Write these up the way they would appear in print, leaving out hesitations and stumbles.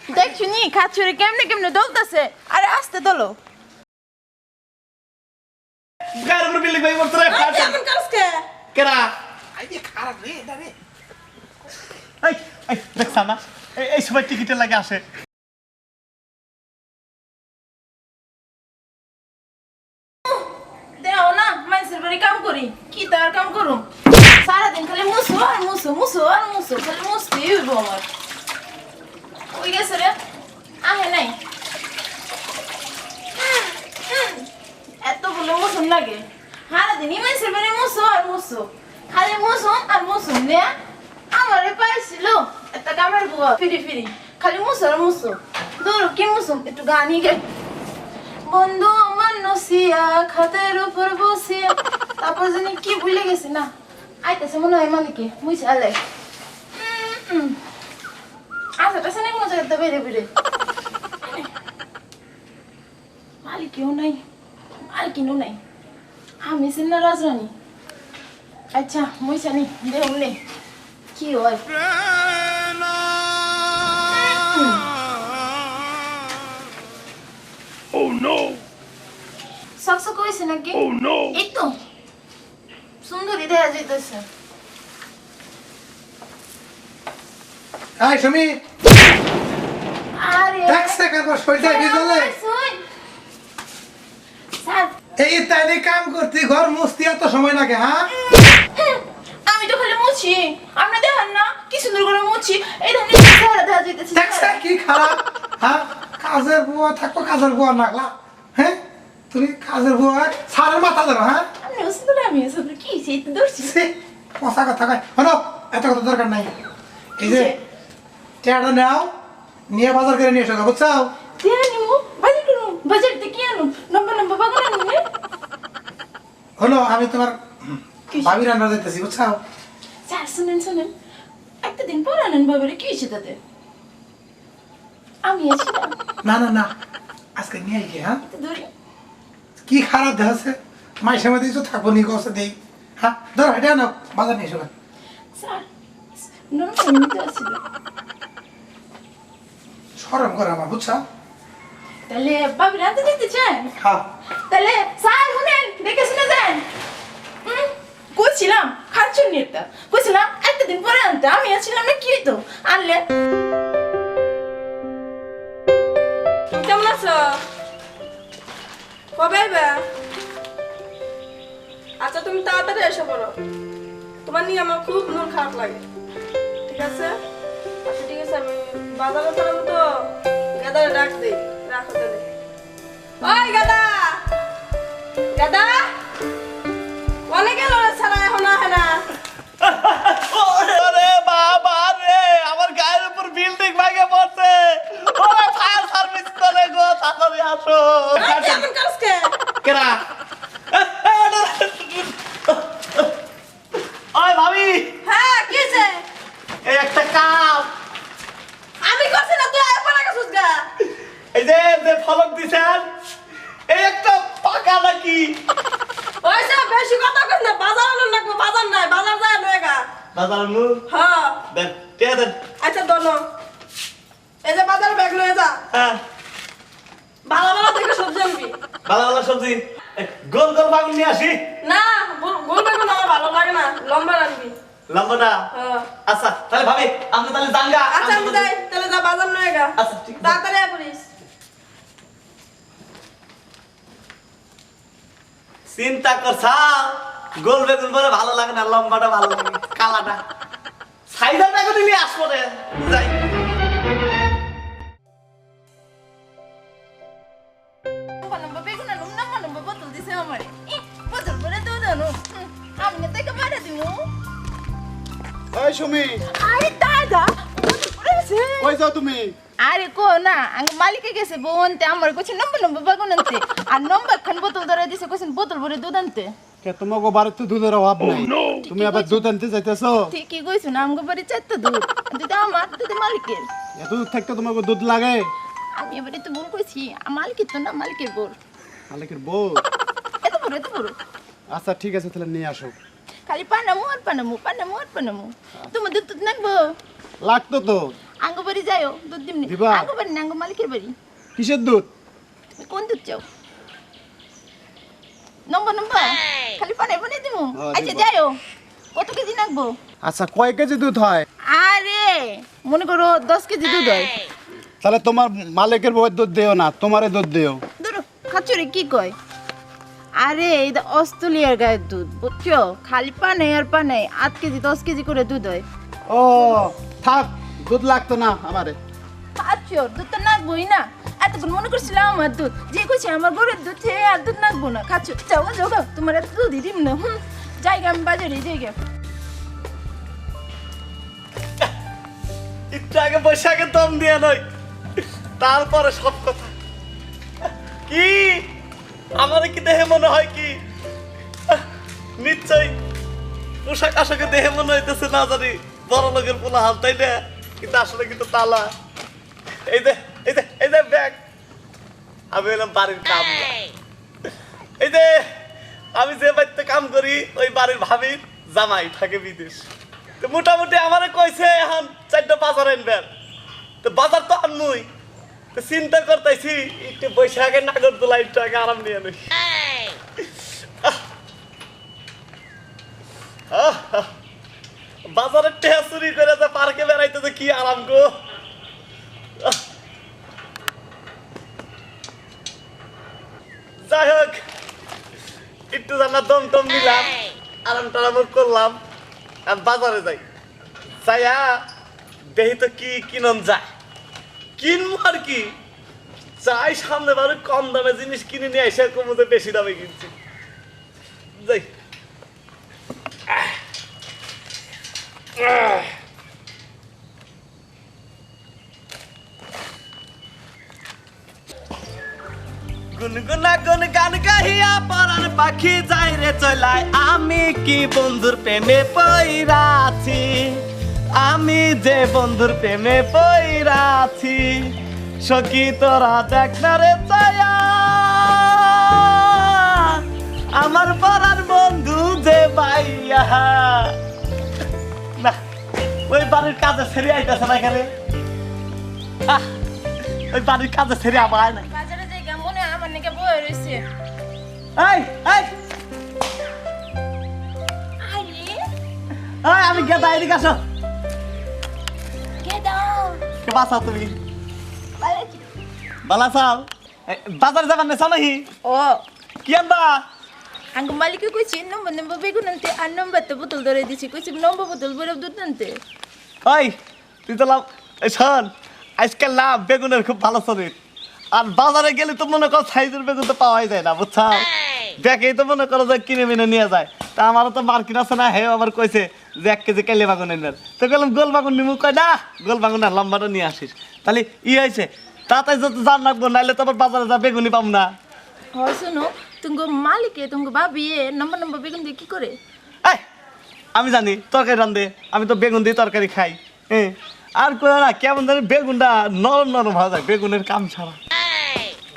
দেখছুনি খাচ্ছরে কেমনে কেমনে দলতাছে আরে আস্তে দলো গায়ের উপর বিল্ডিং ভাই করতে রে কেমন কাজকে কেরা আই যে খারাপ রে এটা রে এই এই দেখছ না এই সবাই টিকিটের লাগে আসে দেও না মানুষের বাড়ি কাম করি কি তার কাম করুম সারাদিন খালি মুসো আর মুসো মুসো আর মুসো খালি মুসতেই হইব আমার ওই গেছে রে আহে নাই এত বলে মুসুন লাগে সারাদিনই মানুষের বাড়ি মুসো আর মুসো খালি মুসুম আর মুসুম নে আমারে পাইছিল একটা কামের বুয়া ফিরি ফিরি খালি মুসো আর মুসো দূর কি মুসুম একটু গানই গে বন্ধু আমার নসিয়া খাতের উপর বসিয়া তারপর জানি কি ভুলে গেছি না আইতেছে মনে হয় মালিকে মুইছে আলে আচ্ছা টাসা নেই মজা করতে বেড়ে বেড়ে মালিকেও নাই মালিকিনও নাই আমি সিন্না রাজরানী আচ্ছা মুইছে নি দেউন নে কি হয় Oh no! সকসক হইছে নাকি Oh no! এই তো সুন্দরী দেখা যাইতেছে আয় সুমি আরে এক সেকেন্ড পর শরীরটা ভিজলে স্যার এই তাইলে কাম করতে ঘর মুছতে এত সময় লাগে হ্যাঁ আমি তো খালি মুছি আপনি দেখেন না কি সুন্দর করে মুছি এই ধরনের চেহারা দেখা যাইতেছে দেখছ কি খারাপ হ্যাঁ কাজের বুয়া থাকো কাজের বুয়া নাগলা হ্যাঁ তুমি কাজের বুয়া সারের মাথা ধরো হ্যাঁ আপনি সুন্দর আমি সুন্দর কি সেই তো দর্শি পচা কথা কয় হলো এত কথা দরকার নাই এই যে চেয়ারটা নাও নিয়ে বাজার করে নিয়ে এসো বুঝছো দিয়ে নিমু বাজার করুন বাজার থেকে আনুন লম্বা লম্বা বাগান আনুন হলো আমি তোমার ভাবি রান্না যাইতেছি বুঝছো স্যার শুনেন শুনেন একটা দিন পর আনেন বাবারে কি হয়েছে তাতে আমি আছি না না না আজকে নিয়ে আই হ্যাঁ তো ধরি কি খারাপ দেখাচ্ছে মাইসের মধ্যে কিছু থাকবো নি কষ্ট দেই হ্যাঁ ধরো এটা না বাজার নিয়ে এসো স্যার নরম নিতে আসছিল সরম করে আমার বুঝছো তাহলে বাবু রাতে দিতে চান হ্যাঁ তাহলে স্যার শুনেন দেখে শুনে যান কইছিলাম খাচ্ছুন নিতে কইছিলাম একটা দিন পরে আনতে আমি আছিলাম না কি হইতো আনলে কেমন আছো কবে আইবা আচ্ছা তুমি তাড়াতাড়ি এসে পড়ো তোমার নিয়ে আমার খুব মন খারাপ লাগে ঠিক আছে আচ্ছা ঠিক আছে আমি বাজারে চলাম তো গাদারে ডাক দেই রাখো তাহলে ওই গাদা গাদা অনেক গেল ছাড়া এখন আহে না ওরে বাবা রে আমার গায়ের উপর বিল্ডিং ভাঙে পড়ছে ওরে ফায়ার সার্ভিস করে গো তাড়াতাড়ি আসো কেমন কাজকে কেরা ওই ভাবি হ্যাঁ কি হয়েছে এই একটা কাম আমি করছি না তুই আয় পড়া গেছিস গা এই যে যে ফলক দিছেন এই একটা পাকা নাকি ওই যে বেশি কথা কইস না বাজার আলো লাগবে বাজার নাই বাজার যায় লয়ে গা বাজার মু হ্যাঁ দেন টিয়া দেন আচ্ছা দোনো এই যে বাজার ব্যাগ লয়ে যা হ্যাঁ ভালো ভালো দেখে সবজি আনবি ভালো ভালো সবজি গোল গোল বাগুন নিয়ে আসি না গোল বেগুন আমার ভালো লাগে না লম্বা আনবি লম্বাটা হ্যাঁ আচ্ছা তাহলে ভাবি আপনি তাহলে জানগা আচ্ছা আমি যাই তাহলে যা বাজার লয়ে গা আচ্ছা ঠিক আছে তাড়াতাড়ি আয় পড়িস চিন্তা করছা গোল বেগুন বলে ভালো লাগে না লম্বাটা ভালো লাগে কালাটা সাইজটা বেগুন নিয়ে আসবো রে যাই লম্বা লম্বা বেগুন আনুন লম্বা লম্বা বোতল দিছে আমারে বোতল করে দুধ আনো আমি না তাকে বাড়া দিমু ওই সুমি আরে দাদা বোতল পড়েছে কই যাও তুমি আরে কো না আঙ্গ মালিকে গেছে বউনতে আমার কইছে লম্বা লম্বা বাগুন আনতে আর লম্বা খান বোতল ধরে দিছে কইছেন বোতল ভরে দুধ আনতে কে তোমাকে বাড়িতে তো দুধের অভাব নাই তুমি আবার দুধ আনতে যাইতেছো ঠিকই কইছো না আমগো বাড়ি চারটা দুধ দুধ আমার দুধ মালিকের এত দূর থাকতে তোমাকে দুধ লাগে আমি এবারে তো ভুল কইছি মালিকের তো না মালিকের বোর মালিকের বউ এত বড় আচ্ছা ঠিক আছে তাহলে নিয়ে আসো খালি পানামু আর পানামু পানামু আর পানামু তোমার দুধ দুধ নাকবো লাগতো তো আঙ্গ বাড়ি যাইও দুধ দিমনি দিবা? আঙ্গ বাড়ি না আঙ্গ মালিকের বাড়ি কিসের দুধ? তুমি কোন দুধ চাও নম্বর নম্বর খালি পানে পানে দিমু হ্যাঁ, আচ্ছা দিবা। যাইও কত কেজি নাকবো আচ্ছা কয় কেজি দুধ হয়? আরে মনে করো 10 কেজি দুধ হয় তাহলে তোমার মালিকের বউয়ের দুধ দিও না, তোমারে দুধ দিও। ধরো খাচ্ছরে কি কয় আরে এটা অস্ট্রেলিয়ার গায়ের দুধ বুঝছো খালি পানে আর পানে 8 কেজি 10 কেজি করে দুধ হয় ও থাক, দুধ লাগতো না আমারে। খাচ্ছো দুধ তো নাকবোই না এতক্ষণ মনে করছিলাম আমার দুধ যে কইছে আমার গরুর দুধ খেয়ে আর দুধ নাকবো না খাচ্ছো যাও যাও গো, তোমার এত দুধই দিম না জায়গা আমি বাজারে জায়গা একটু আগে বৈশাখে দম দিয়ে নয় তারপরে সব কথা কি আমার কি দেহে মনে হয় কি নিশ্চয়ই পোশাক আশাকে দেহে মনে হইতেছে না জানি বড় লোকের পোলা হাল তাই না কিন্তু আসলে কিন্তু তালা এই যে ব্যাগ আমি এলাম বাড়ির কাম এই যে আমি যে বাড়িতে কাম করি ওই বাড়ির ভাবির জামাই থাকে বিদেশ তো মোটামুটি আমারে কইছে এখন 4টা বাজার আনবেন তো বাজার তো আনমুই তো চিন্তা করতেছি একটু বৈশাখে নাগর দোলা একটু আগে আরাম নিয়ে নই বাজারের টেহা চুরি করে যে পার্কে বেড়াইতে যে কি আরাম গো যাই হোক একটু জানা দম টম নিলাম আরাম টারাম করলাম আর বাজারে যাই যাইয়া দেখি তো কি কিনন যায় কিনবো আর কি চাই সামনে বারে কম দামে জিনিস কিনে নিয়ে এসে কমতে বেশি দামে কিনছি যাই গুনগুনা গুন গান গাহিয়া পরার পাখি যাই রে চলায় আমি কি বন্ধুর প্রেমে পইরাছি আমি যে বন্ধুর প্রেমে পইরাছি সখী তোরা দেখ না রে চায়া আমার পরার বন্ধু যে ভাইয়া না ওই বাড়ির কাজে ছেড়ে আইতেছে না এখানে ওই বাড়ির কাজে ছেড়ে আমার আয় নাই বাজারে জায়গা মনে হয় আমার নাকি বই রইছে এই এই আরে এই আমি গেদা এদিকে আসো কে দাও কে বাঁচাও তুমি বালাজি বালা চাও বাজারে যাবার নেছো নাকি ও কি আনবা আঙ্গ মালিকে কইছি নম্বর নম্বর বেগুন আনতে আর নম্বর তো বোতল ধরে দিছি কইছি নম্বর বোতল ভরে দুধ আনতে ওই তুই তো লাভ শোন আজকাল লাভ বেগুনের খুব ভালো চলে আর বাজারে গেলে তো মনে কর সাইজের বেগুন তো পাওয়াই যায় না বুঝছা দেখেই তো মনে করো যে কিনে মিনে নিয়ে যায় তা আমারও তো মার্কেট আছে না হে আবার কইছে যে 1 কেজি কেলে বাগুন এনে তো বললাম গোল বাগুন নিমু কয় না গোল বাগুন না লম্বাটা নিয়ে আসিস তাহলে হয়েছে তাতে যত জান রাখবো নাহলে তো আবার বাজারে যা বেগুনি পাবো না হয় শোনো তুমি মালিকে তুমি ভাবি নম্বর নম্বর বেগুন দিয়ে কি করে এই আমি জানি তরকারি রান্ধে আমি তো বেগুন দিয়ে তরকারি খাই হ্যাঁ আর কই না কেমন জানি বেগুনটা নরম নরম হয়ে যায় বেগুনের কাম ছাড়া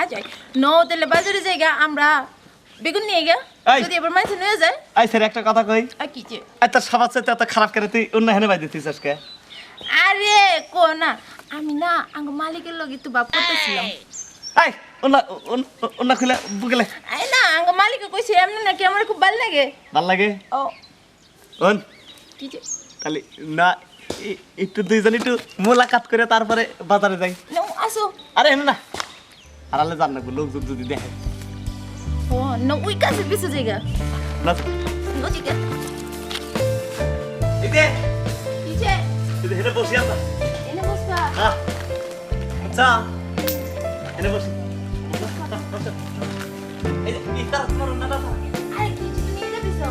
আচ্ছা নো তাহলে বাজারে জায়গা আমরা বেগুন নিয়ে গা এই। যদি এবার মাইছে নিয়ে যায় আই স্যার একটা কথা কই আর কি যে এত সবার সাথে এত খারাপ করে তুই অন্য হেনে বাই দিতিস আজকে আরে কো না আমি না আঙ্গ মালিকের লগে একটু বাপ করতেছিলাম এই অন্য খুলে বুকেলে এই না আঙ্গ মালিকে কইছে এমনি নাকি আমার খুব ভালো লাগে ভাল লাগে ও ওন কি যে তাহলে না একটু দুইজন একটু মোলাকাত করে তারপরে বাজারে যাই নো আসো আরে হেন না আড়ালে যান না লোকজন যদি দেখে ও নো ওই কাছে পিছে জায়গা না নো ঠিক আছে এই যে কি যে হেনে বসি আমরা এনে বসবা হ্যাঁ আচ্ছা হেনে বসি এই যে ইফতার তোমার না না আরে কি যে তুমি এটা দিছো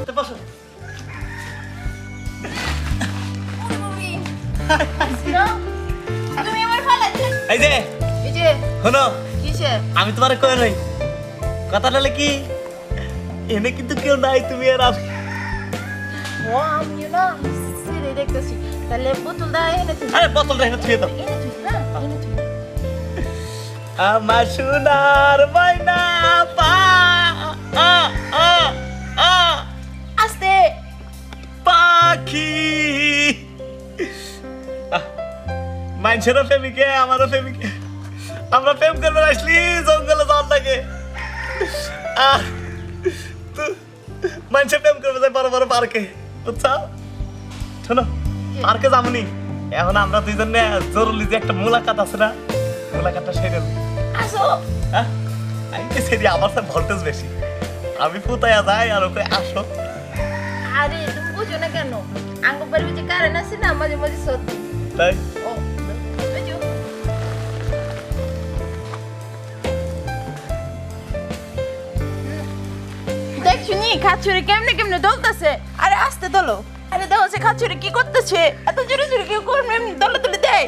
তো বসো ওরে বাবি নো তুমি আমার ফালা দিলে এই যে এই যে শোনো কিসে আমি তোমারে কই নাই কথাটা হলো কি এনে কিন্তু কেউ নাই তুমি আর আমি ও আমি না সিরে দেখতেছি তাহলে বোতল দা এনে তুই আরে বোতলটা এনে থুয়ে দাও এনে তুই না এনে তুই আমার সোনার ময়না পা আ আ আ আস্তে পাখি মানুষেরও প্রেমিকে আমারও প্রেমিকে আমরা প্রেম করবে আসলি জঙ্গলে যাওয়ার লাগে মানুষের প্রেম করবে যাই বড় বড় পার্কে বুঝছো শোনো পার্কে যাবনি এখন আমরা দুইজন জরুরি যে একটা মুলাকাত আছে না মুলাকাতটা সেরে আসো হ্যাঁ সেটি আমার সাথে ভোল্টেজ বেশি আমি ফুতাইয়া যাই আর ওকে আসো আরে তুমি বুঝো না কেন আঙ্গবাড়ি যে কারেন্ট আছে না মাঝে মাঝে সত্যি তাই ও বুঝো দেখ শুনি খাচ্ছুরি কেমনে কেমনে দলতেছে আরে আস্তে দলো আরে দেখো সে খাচ্ছুরি কি করতেছে এত জোরে জোরে কেউ করবে এমনি দলে দলে দেয়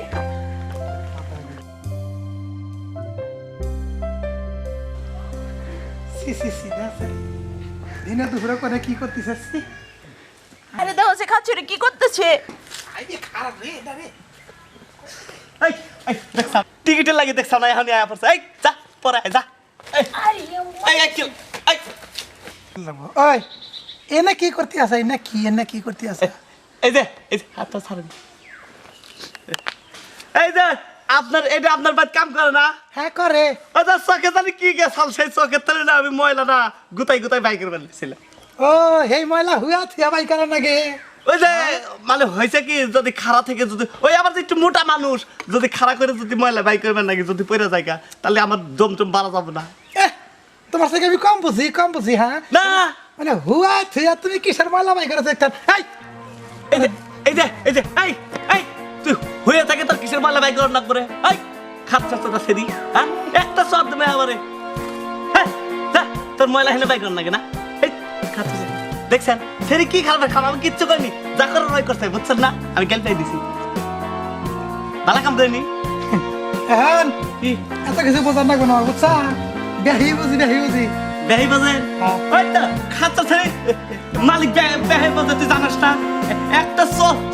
দিনে দুপুরে করে কি করতেছিস আরে দেখো সে খাচ্ছুরি কি করতেছে খারাপ রে এটা রে এই এই দেখছ টিকিটে লাগি দেখছ না এখন আয়া পড়ছে এই যা পরে আয়, যা এই আরে এই এই কি এই ওই এনে কি করতে আসে এনে কি করতে আসে এই যে হাতটা ছাড়েন এই যে আপনার এটা আপনার বাদ কাম করে না হ্যাঁ করে ওটা চোখে জানি কি গেছাল সেই চোখের তলে না আমি ময়লা না গুতাই গুতাই বাইকের বেলছিলাম ও হেই ময়লা হুয়া থিয়া বাই করে নাকি ওই যে মানে হয়েছে কি যদি খাড়া থেকে যদি ওই আবার যে একটু মোটা মানুষ যদি খাড়া করে যদি ময়লা বাই করবেন নাকি যদি পড়ে জায়গা তাহলে আমার দম টম বাড়া যাবে না তোমার থেকে আমি কম বুঝি হ্যাঁ না মানে হুয়া থিয়া তুমি কিসের ময়লা বাই করেছো একটা এই এই যে এই যে এই যে এই এই তুই হয়ে থাকে তোর কিসের ময়লা বাই করার না করে এই খাচ্ছা তো সেরি হ্যাঁ একটা শব্দ দেবে আমারে হ্যাঁ যা তোর ময়লা হেনে বাই করার নাকি না এই খাচ্ছা দেখছেন সেরি কি খাবে খাওয়া আমি কিচ্ছু করিনি যা করার নয় করতে বুঝছেন না আমি গেলটাই দিছি ভালো কাম দেয়নি এখন কি এত কিছু বোঝার না কোনো বুঝছা বেহি বুঝি বেহি বাজে হ্যাঁ। ওই তো খাচ্ছা সেরি মালিক বেহি বাজে তুই জানাস না একটা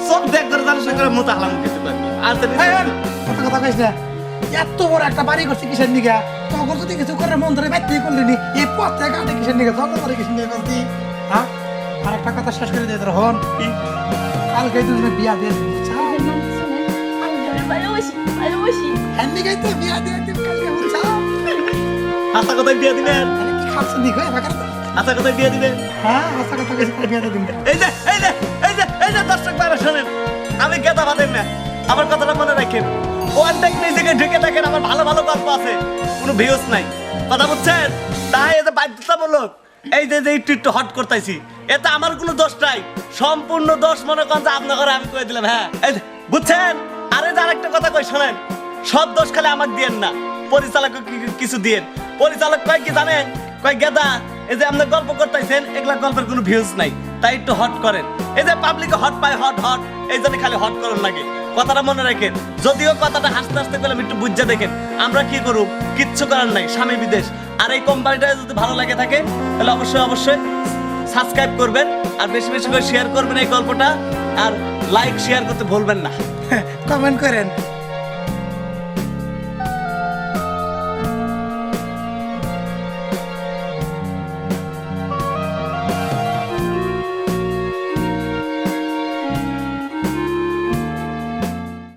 সব দেখ করে জানাস না করে মোটা হালাম কিছু করবি আর তো কত কথা কইছ না এত বড় একটা বাড়ি করছি কিসের নিগা তখন যদি কিছু করে মন ধরে বাইতে করলি নি এই পথে গাড়ি কিসের নিগা জন্ম করে কিসের নিগা করছি হ্যাঁ আর একটা কথা শেষ করে দিয়ে তোর হন কি কালকে দুজনে বিয়া দিয়ে দিবি বুঝছা ভালোবাসি হ্যাঁ নিগাই তো বিয়া দিয়ে দিবি কালকে বুঝছা আশা কথায় বিয়ে দিবেন আরে কি খাচ্ছ নিগো এবার আশা কথায় বিয়ে দিবেন হ্যাঁ আশা কথা কইছি বিয়া দিয়ে দিবি এই যে এই যে এই যে এই যে দর্শক ভাইরা শোনেন আমি গেদা বাদেন না আমার কথাটা মনে রাখেন ওয়ানটেক মিউজিকে ঢুকে দেখেন আমার ভালো ভালো গল্প আছে কোনো ভিউজ নাই কথা বুঝছেন তাই এই যে বাধ্যতামূলক এই যে যে একটু হট করতেছি এতে আমার কোনো দোষ নাই সম্পূর্ণ দোষ মনে করেন যে আপনার ঘরে আমি কয়ে দিলাম হ্যাঁ এই যে, বুঝছেন আরে যে আরেকটা কথা কই শোনেন সব দোষ খালি আমাকে দিয়েন না পরিচালক কিছু দিয়েন পরিচালক কয় কি জানেন কয় গেদা এই যে আপনি গল্প করতেছেন এগুলা গল্পের কোনো ভিউজ নাই তাই একটু হট করেন এই যে পাবলিকে হট পায় হট এই জন্য খালি হট করেন লাগে কথাটা মনে রাখেন যদিও কথাটা হাসতে হাসতে গেলাম একটু বুঝে দেখেন আমরা কি করব কিচ্ছু করার নাই স্বামী বিদেশ আর এই কোম্পানিটা যদি ভালো লাগে থাকে তাহলে অবশ্যই সাবস্ক্রাইব করবেন আর বেশি বেশি করে শেয়ার করবেন এই গল্পটা আর লাইক শেয়ার করতে ভুলবেন না কমেন্ট করেন